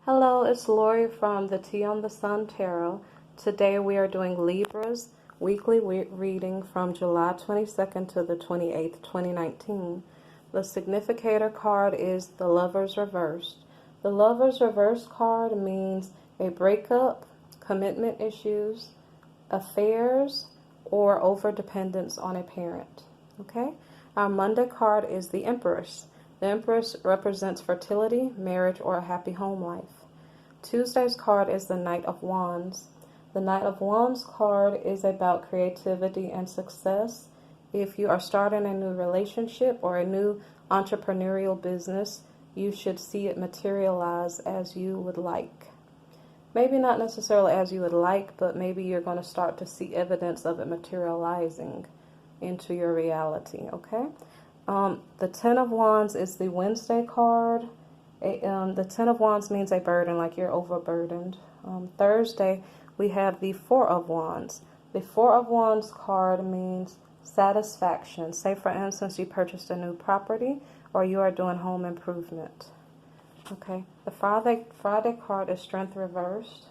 Hello, it's Lori from the Tea on the Sun Tarot. Today we are doing Libra's weekly reading from July 22nd to the 28th, 2019. The significator card is the Lover's Reversed. The Lover's Reversed card means a breakup, commitment issues, affairs, or overdependence on a parent. Okay? Our Monday card is the Empress. The Empress represents fertility, marriage, or a happy home life. Tuesday's card is the Knight of Wands. The Knight of Wands card is about creativity and success. If you are starting a new relationship or a new entrepreneurial business, you should see it materialize as you would like. Maybe not necessarily as you would like, but maybe you're going to start to see evidence of it materializing into your reality, okay? The Ten of Wands is the Wednesday card. The Ten of Wands means a burden, like you're overburdened. Thursday, we have the Four of Wands. The Four of Wands card means satisfaction. Say, for instance, you purchased a new property or you are doing home improvement. Okay, the Friday card is Strength Reversed.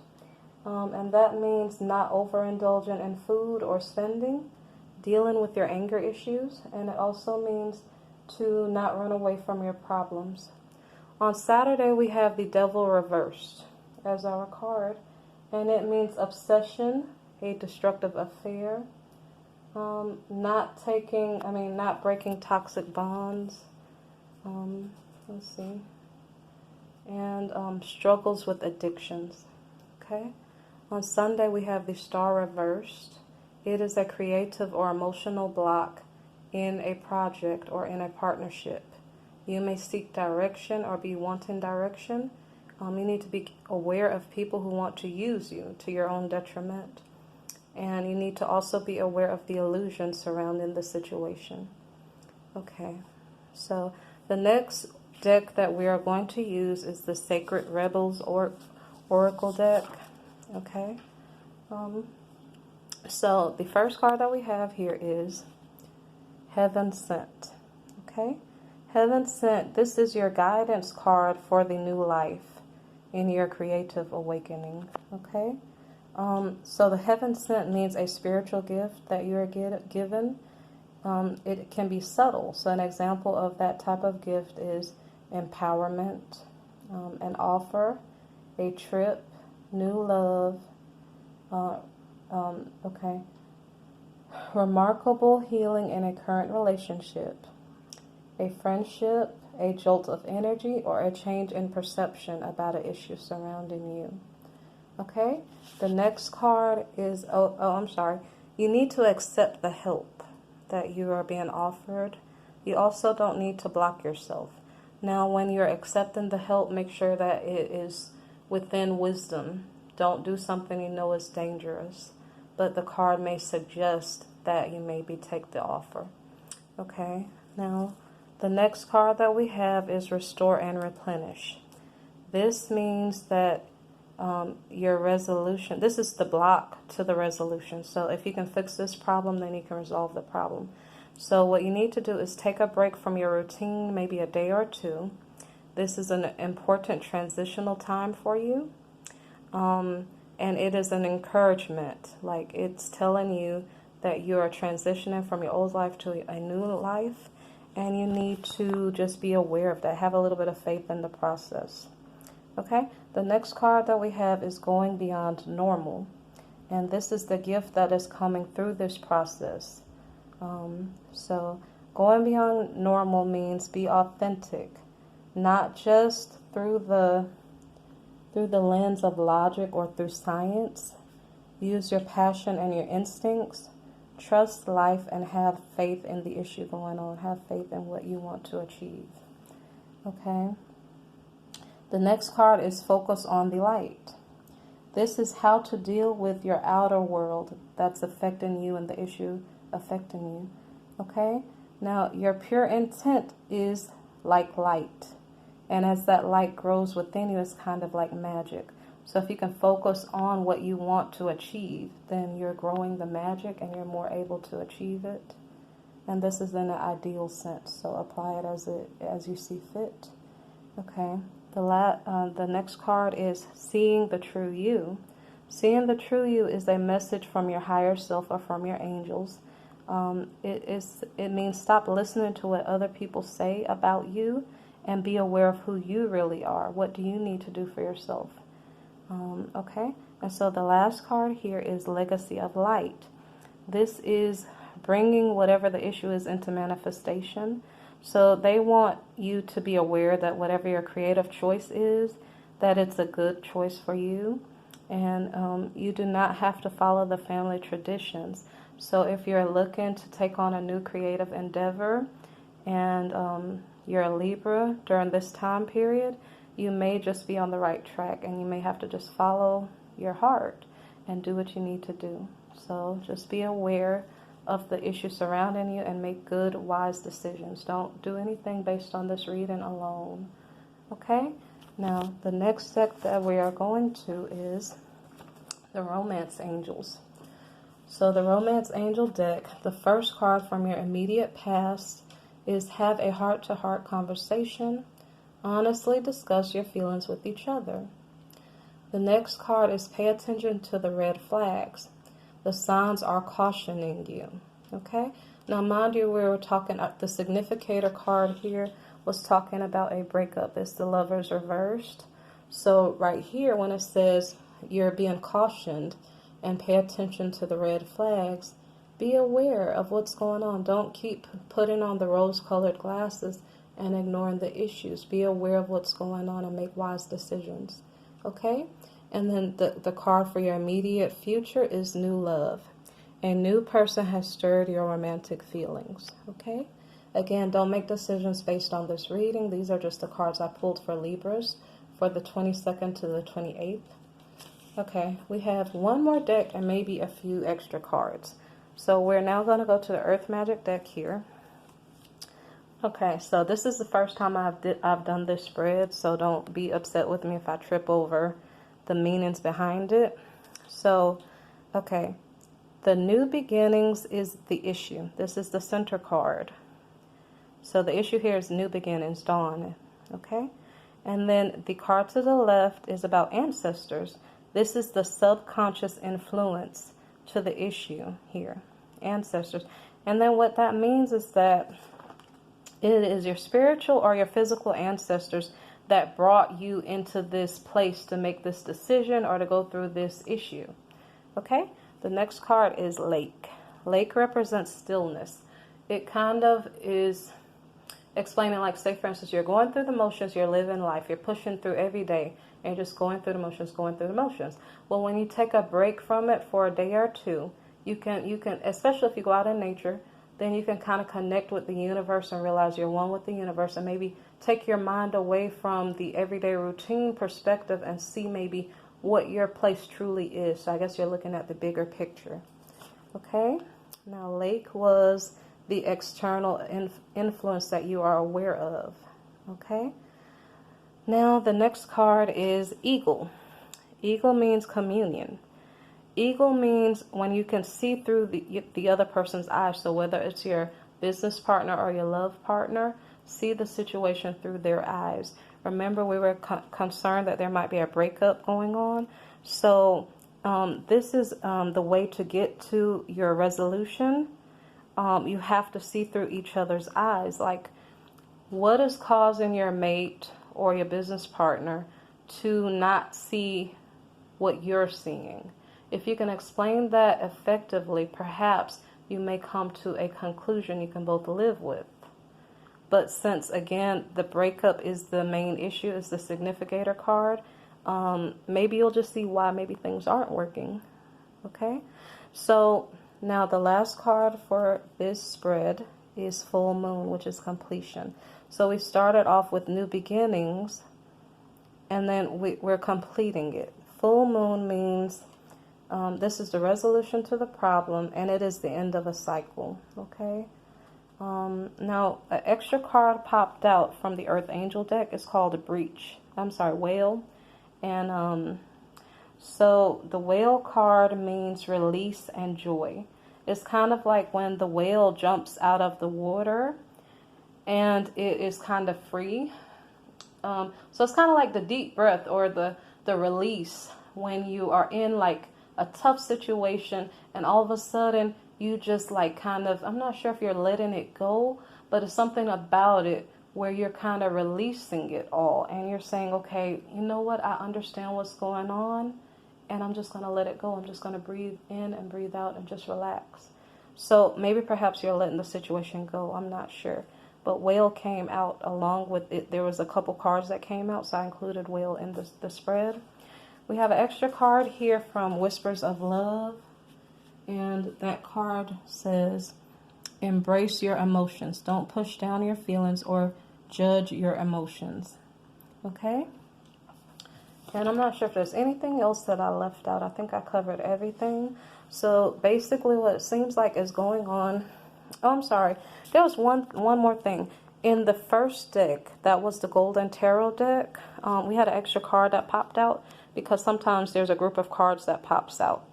And that means not overindulgent in food or spending, dealing with your anger issues, and it also means to not run away from your problems. On Saturday, we have the Devil Reversed as our card, and it means obsession, a destructive affair, not breaking toxic bonds, let's see, and struggles with addictions, okay? On Sunday, we have the Star Reversed. It is a creative or emotional block in a project or in a partnership. You may seek direction or be wanting direction. You need to be aware of people who want to use you to your own detriment. And you need to also be aware of the illusion surrounding the situation. Okay, so the next deck that we are going to use is the Sacred Rebels Oracle deck. Okay, so the first card that we have here is Heaven Sent. Okay, Heaven Sent, this is your guidance card for the new life in your creative awakening. Okay, so the Heaven Sent means a spiritual gift that you are given. It can be subtle. So an example of that type of gift is empowerment, an offer, a trip, new love, remarkable healing in a current relationship, a friendship, a jolt of energy, or a change in perception about an issue surrounding you. Okay, the next card is, you need to accept the help that you are being offered. You also don't need to block yourself. Now, when you're accepting the help, make sure that it is within wisdom. Don't do something you know is dangerous, but the card may suggest that you maybe take the offer. Okay, now the next card that we have is Restore and Replenish. This means that your resolution, this is the block to the resolution. So if you can fix this problem, then you can resolve the problem. So what you need to do is take a break from your routine, maybe a day or two. This is an important transitional time for you. And it is an encouragement, like it's telling you that you are transitioning from your old life to a new life, and you need to just be aware of that. Have a little bit of faith in the process. Okay, the next card that we have is Going Beyond Normal, and this is the gift that is coming through this process. So going beyond normal means be authentic, not just through the lens of logic or through science. Use your passion and your instincts. Trust life and have faith in the issue going on. Have faith in what you want to achieve. Okay. The next card is Focus on the Light. This is how to deal with your outer world that's affecting you and the issue affecting you. Okay. Now, your pure intent is like light. And as that light grows within you, it's kind of like magic. So if you can focus on what you want to achieve, then you're growing the magic and you're more able to achieve it. And this is in an ideal sense. So apply it as you see fit. Okay. The next card is Seeing the True You. Seeing the True You is a message from your higher self or from your angels. It means stop listening to what other people say about you and be aware of who you really are. What do you need to do for yourself? Okay, and so the last card here is Legacy of Light. This is bringing whatever the issue is into manifestation. So they want you to be aware that whatever your creative choice is, that it's a good choice for you. And you do not have to follow the family traditions. So if you're looking to take on a new creative endeavor and you're a Libra during this time period, you may just be on the right track and you may have to just follow your heart and do what you need to do. So just be aware of the issues surrounding you and make good, wise decisions. Don't do anything based on this reading alone. Okay? Now, the next deck that we are going to is the Romance Angels. So the Romance Angel deck, the first card from your immediate past is have a heart-to-heart conversation. Honestly discuss your feelings with each other. The next card is pay attention to the red flags. The signs are cautioning you. Okay? Now, mind you, we were talking, the significator card here was talking about a breakup. It's the Lovers reversed. So right here, when it says you're being cautioned and pay attention to the red flags, be aware of what's going on. Don't keep putting on the rose-colored glasses and ignoring the issues. Be aware of what's going on and make wise decisions. Okay? And then the card for your immediate future is New Love. A new person has stirred your romantic feelings. Okay? Again, don't make decisions based on this reading. These are just the cards I pulled for Libras for the 22nd to the 28th. Okay, we have one more deck and maybe a few extra cards. So we're now going to go to the Earth Magic deck here. Okay, so this is the first time I've done this spread, so don't be upset with me if I trip over the meanings behind it. So, okay, the new beginnings is the issue. This is the center card. So the issue here is new beginnings, dawn. Okay, and then the card to the left is about ancestors. This is the subconscious influence to the issue here, ancestors. And then what that means is that it is your spiritual or your physical ancestors that brought you into this place to make this decision or to go through this issue. Okay, the next card is Lake. Lake represents stillness. It kind of is explaining, like, say for instance, you're going through the motions, you're living life, you're pushing through every day, and you're just going through the motions, going through the motions. Well, when you take a break from it for a day or two, you can, especially if you go out in nature, then you can kind of connect with the universe and realize you're one with the universe, and maybe take your mind away from the everyday routine perspective and see maybe what your place truly is. So I guess you're looking at the bigger picture. Okay, now Lake was the external influence that you are aware of. Okay, now the next card is Eagle. Eagle means communion. Eagle means when you can see through the other person's eyes. So whether it's your business partner or your love partner, see the situation through their eyes. Remember, we were concerned that there might be a breakup going on. So this is the way to get to your resolution. You have to see through each other's eyes. Like, what is causing your mate or your business partner to not see what you're seeing? If you can explain that effectively, perhaps you may come to a conclusion you can both live with. But since, again, the breakup is the main issue, is the significator card, maybe you'll just see why maybe things aren't working. Okay? So now the last card for this spread is Full Moon, which is completion. So we started off with new beginnings, and then we're completing it. Full Moon means this is the resolution to the problem, and it is the end of a cycle. Okay? Now, an extra card popped out from the Earth Angel deck. It's called Whale. And so the Whale card means release and joy. It's kind of like when the whale jumps out of the water and it is kind of free. So it's kind of like the deep breath or the release when you are in like a tough situation and all of a sudden you just like kind of, I'm not sure if you're letting it go, but it's something about it where you're kind of releasing it all and you're saying, okay, you know what? I understand what's going on and I'm just going to let it go. I'm just going to breathe in and breathe out and just relax. So maybe perhaps you're letting the situation go. I'm not sure. But whale came out along with it. There was a couple cards that came out, so I included whale in the spread. We have an extra card here from Whispers of Love. And that card says, embrace your emotions. Don't push down your feelings or judge your emotions. Okay? And I'm not sure if there's anything else that I left out. I think I covered everything. So basically what it seems like is going on. Oh, I'm sorry. There was one more thing. In the first deck, that was the Golden Tarot deck, we had an extra card that popped out because sometimes there's a group of cards that pops out.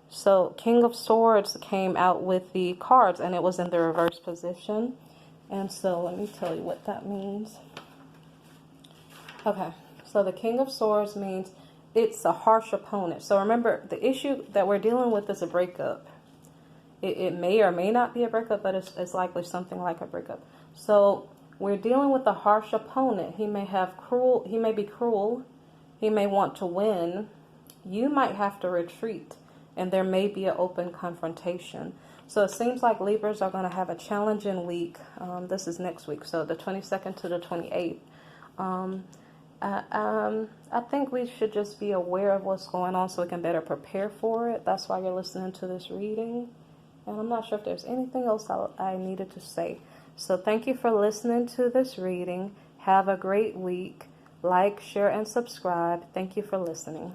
So King of Swords came out with the cards and it was in the reverse position. And so let me tell you what that means. Okay, so the King of Swords means it's a harsh opponent. So remember, the issue that we're dealing with is a breakup. It may or may not be a breakup, but it's likely something like a breakup. So we're dealing with a harsh opponent. He may be cruel. He may want to win. You might have to retreat, and there may be an open confrontation. So it seems like Libras are going to have a challenging week. This is next week, so the 22nd to the 28th. I think we should just be aware of what's going on so we can better prepare for it. That's why you're listening to this reading. And I'm not sure if there's anything else I needed to say. So thank you for listening to this reading. Have a great week. Like, share, and subscribe. Thank you for listening.